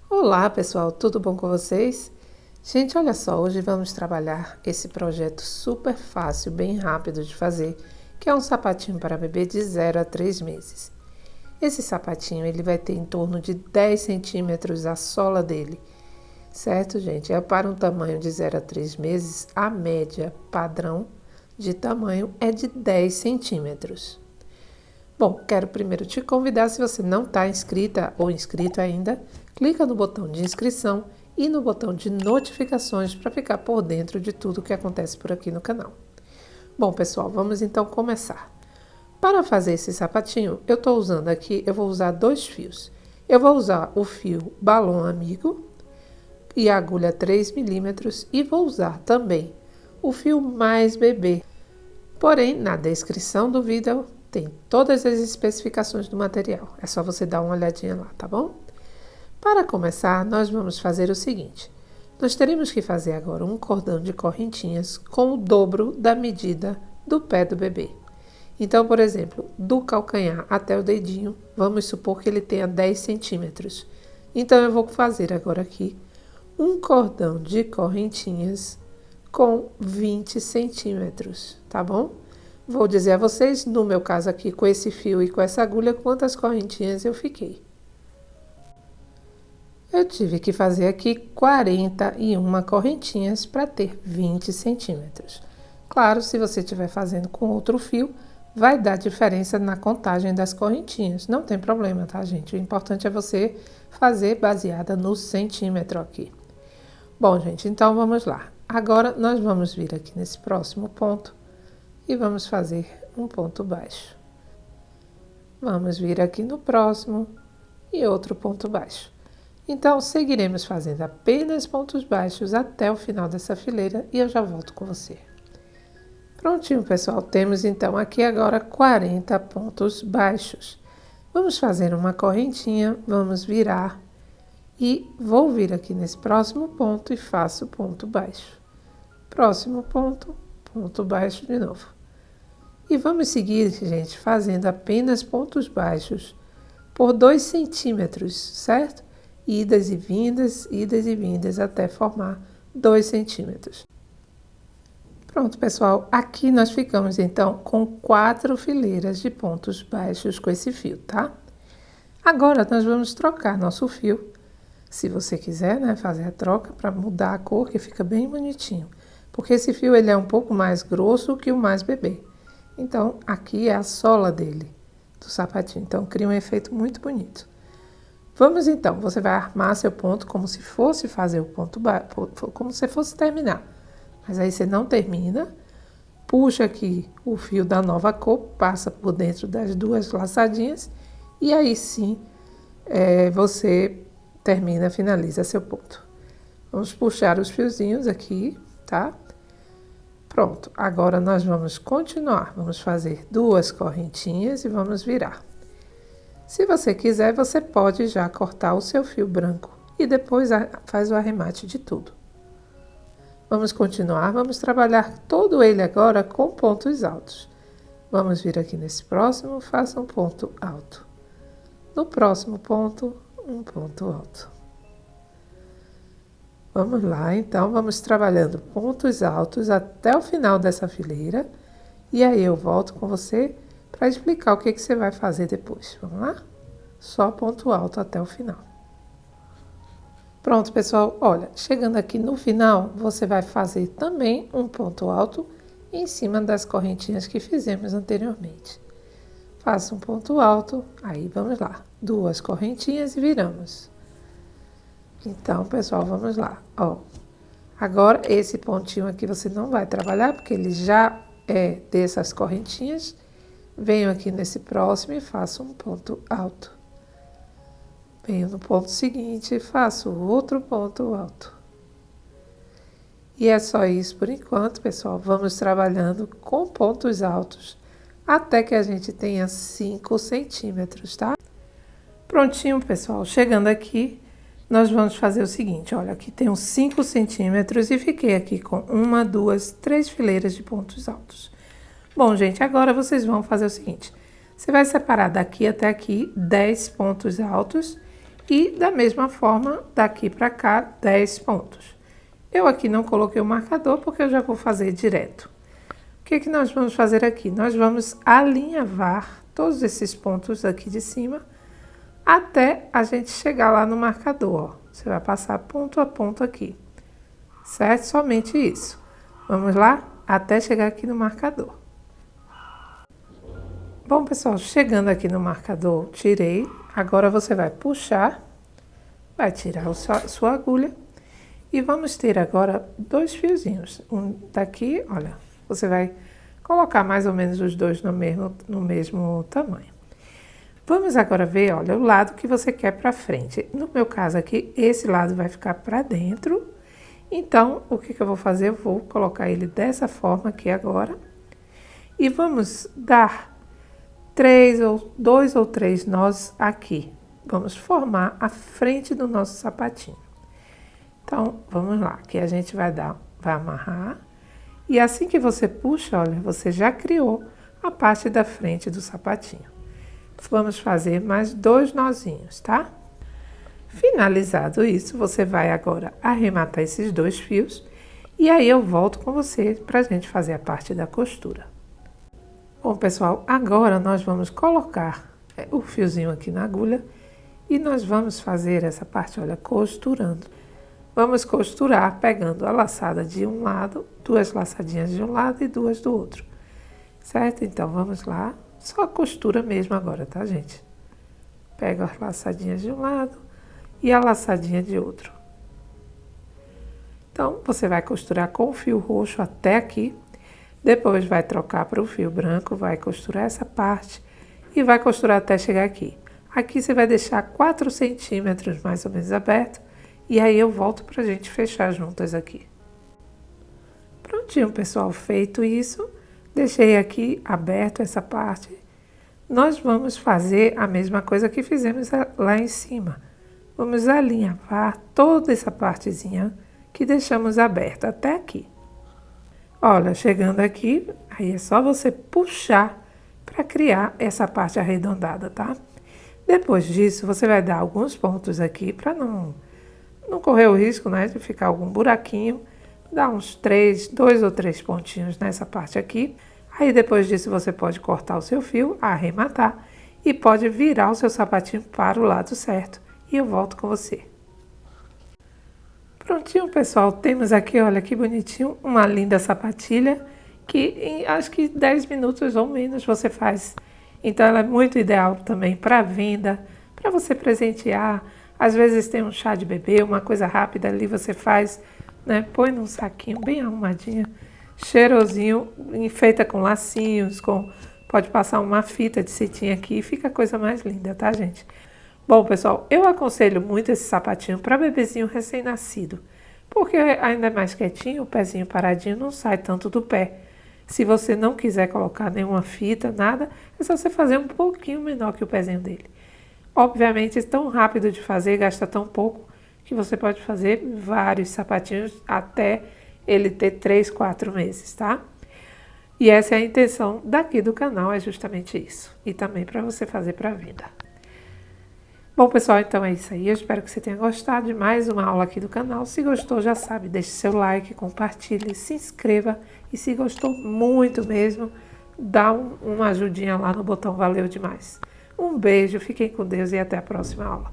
Olá pessoal, tudo bom com vocês? Gente, olha só, hoje vamos trabalhar esse projeto super fácil, bem rápido de fazer, que é um sapatinho para bebê de 0 a 3 meses. Esse sapatinho ele vai ter em torno de 10 centímetros a sola dele, certo gente? É para um tamanho de 0 a 3 meses, a média padrão de tamanho é de 10 centímetros. Bom, quero primeiro te convidar, se você não está inscrita ou inscrito ainda, clica no botão de inscrição e no botão de notificações para ficar por dentro de tudo que acontece por aqui no canal. Bom, pessoal, vamos então começar. Para fazer esse sapatinho, eu estou usando aqui, eu vou usar 2 fios. Eu vou usar o fio balão amigo e a agulha 3 milímetros e vou usar também o fio mais bebê. Porém, na descrição do vídeo tem todas as especificações do material. É só você dar uma olhadinha lá, tá bom? Para começar, nós vamos fazer o seguinte. Nós teremos que fazer agora um cordão de correntinhas com o dobro da medida do pé do bebê. Então, por exemplo, do calcanhar até o dedinho, vamos supor que ele tenha 10 centímetros. Então, eu vou fazer agora aqui um cordão de correntinhas com 20 centímetros, tá bom? Vou dizer a vocês, no meu caso aqui, com esse fio e com essa agulha, quantas correntinhas eu fiquei. Eu tive que fazer aqui 41 correntinhas para ter 20 centímetros. Claro, se você estiver fazendo com outro fio, vai dar diferença na contagem das correntinhas. Não tem problema, tá, gente? O importante é você fazer baseada no centímetro aqui. Bom, gente, então vamos lá. Agora, nós vamos vir aqui nesse próximo ponto e vamos fazer um ponto baixo. Vamos vir aqui no próximo e outro ponto baixo. Então, seguiremos fazendo apenas pontos baixos até o final dessa fileira e eu já volto com você. Prontinho, pessoal. Temos então aqui agora 40 pontos baixos. Vamos fazer uma correntinha, vamos virar e vou vir aqui nesse próximo ponto e faço ponto baixo. Próximo ponto, ponto baixo de novo. E vamos seguir, gente, fazendo apenas pontos baixos por 2 centímetros, certo? Idas e vindas até formar 2 centímetros. Pronto, pessoal, aqui nós ficamos então com 4 fileiras de pontos baixos com esse fio, tá? Agora nós vamos trocar nosso fio, se você quiser, né, fazer a troca para mudar a cor, que fica bem bonitinho. Porque esse fio ele é um pouco mais grosso que o mais bebê. Então, aqui é a sola dele, do sapatinho. Então, cria um efeito muito bonito. Vamos então, você vai armar seu ponto como se fosse fazer o ponto baixo, como se fosse terminar. Mas aí você não termina, puxa aqui o fio da nova cor, passa por dentro das 2 laçadinhas e aí sim você termina, finaliza seu ponto. Vamos puxar os fiozinhos aqui, tá? Pronto, agora nós vamos continuar, vamos fazer 2 correntinhas e vamos virar. Se você quiser, você pode já cortar o seu fio branco e depois faz o arremate de tudo. Vamos continuar, vamos trabalhar todo ele agora com pontos altos. Vamos vir aqui nesse próximo, faça um ponto alto. No próximo ponto, um ponto alto. Vamos lá, então, vamos trabalhando pontos altos até o final dessa fileira. E aí eu volto com você para explicar o que você vai fazer depois. Vamos lá? Só ponto alto até o final. Pronto, pessoal. Olha, chegando aqui no final, você vai fazer também um ponto alto em cima das correntinhas que fizemos anteriormente. Faça um ponto alto, aí vamos lá. 2 correntinhas e viramos. Então, pessoal, vamos lá. Ó, agora, esse pontinho aqui você não vai trabalhar, porque ele já é dessas correntinhas. Venho aqui nesse próximo e faço um ponto alto. Venho no ponto seguinte e faço outro ponto alto. E é só isso por enquanto, pessoal. Vamos trabalhando com pontos altos até que a gente tenha 5 centímetros, tá? Prontinho, pessoal. Chegando aqui, nós vamos fazer o seguinte, olha, aqui tem uns 5 centímetros e fiquei aqui com 1, 2, 3 fileiras de pontos altos. Bom, gente, agora vocês vão fazer o seguinte, você vai separar daqui até aqui 10 pontos altos E da mesma forma, daqui para cá, 10 pontos. Eu aqui não coloquei o marcador porque eu já vou fazer direto. O que que nós vamos fazer aqui? Nós vamos alinhavar todos esses pontos aqui de cima até a gente chegar lá no marcador, ó. Você vai passar ponto a ponto aqui, certo? Somente isso. Vamos lá? Até chegar aqui no marcador. Bom, pessoal, chegando aqui no marcador, tirei. Agora você vai puxar, vai tirar sua agulha e vamos ter agora 2 fiozinhos. Um daqui, olha, você vai colocar mais ou menos os dois no mesmo tamanho. Vamos agora ver, olha, o lado que você quer para frente. No meu caso aqui, esse lado vai ficar para dentro. Então, o que eu vou fazer? Eu vou colocar ele dessa forma aqui agora. E vamos dar 2 ou 3 nós aqui. Vamos formar a frente do nosso sapatinho. Então, vamos lá, que a gente vai amarrar. E assim que você puxa, olha, você já criou a parte da frente do sapatinho. Vamos fazer mais 2 nozinhos, tá? Finalizado isso, você vai agora arrematar esses 2 fios. E aí eu volto com você pra gente fazer a parte da costura. Bom, pessoal, agora nós vamos colocar o fiozinho aqui na agulha e nós vamos fazer essa parte, olha, costurando. Vamos costurar pegando a laçada de um lado, 2 laçadinhas de um lado e 2 do outro, certo? Então, vamos lá, só a costura mesmo agora, tá, gente? Pega as laçadinhas de um lado e a laçadinha de outro. Então, você vai costurar com o fio roxo até aqui. Depois vai trocar para o fio branco, vai costurar essa parte e vai costurar até chegar aqui. Aqui você vai deixar 4 centímetros mais ou menos aberto e aí eu volto para a gente fechar juntas aqui. Prontinho, pessoal, feito isso, deixei aqui aberto essa parte. Nós vamos fazer a mesma coisa que fizemos lá em cima. Vamos alinhavar toda essa partezinha que deixamos aberta até aqui. Olha, chegando aqui, aí é só você puxar para criar essa parte arredondada, tá? Depois disso, você vai dar alguns pontos aqui para não correr o risco, né, de ficar algum buraquinho. Dá uns 2 ou 3 pontinhos nessa parte aqui. Aí depois disso você pode cortar o seu fio, arrematar e pode virar o seu sapatinho para o lado certo. E eu volto com você. Prontinho, pessoal, temos aqui, olha que bonitinho, uma linda sapatilha que em acho que 10 minutos ou menos você faz. Então ela é muito ideal também para venda, para você presentear. Às vezes tem um chá de bebê, uma coisa rápida ali você faz, né? Põe num saquinho bem arrumadinha, cheirosinho, enfeita com lacinhos, pode passar uma fita de cetim aqui e fica a coisa mais linda, tá, gente? Bom, pessoal, eu aconselho muito esse sapatinho para bebezinho recém-nascido, porque ainda é mais quietinho, o pezinho paradinho não sai tanto do pé. Se você não quiser colocar nenhuma fita, nada, é só você fazer um pouquinho menor que o pezinho dele. Obviamente, é tão rápido de fazer, gasta tão pouco, que você pode fazer vários sapatinhos até ele ter 3, 4 meses, tá? E essa é a intenção daqui do canal, é justamente isso. E também para você fazer para venda. Bom, pessoal, então é isso aí. Eu espero que você tenha gostado de mais uma aula aqui do canal. Se gostou, já sabe, deixe seu like, compartilhe, se inscreva. E se gostou muito mesmo, dá uma ajudinha lá no botão Valeu Demais. Um beijo, fiquem com Deus e até a próxima aula.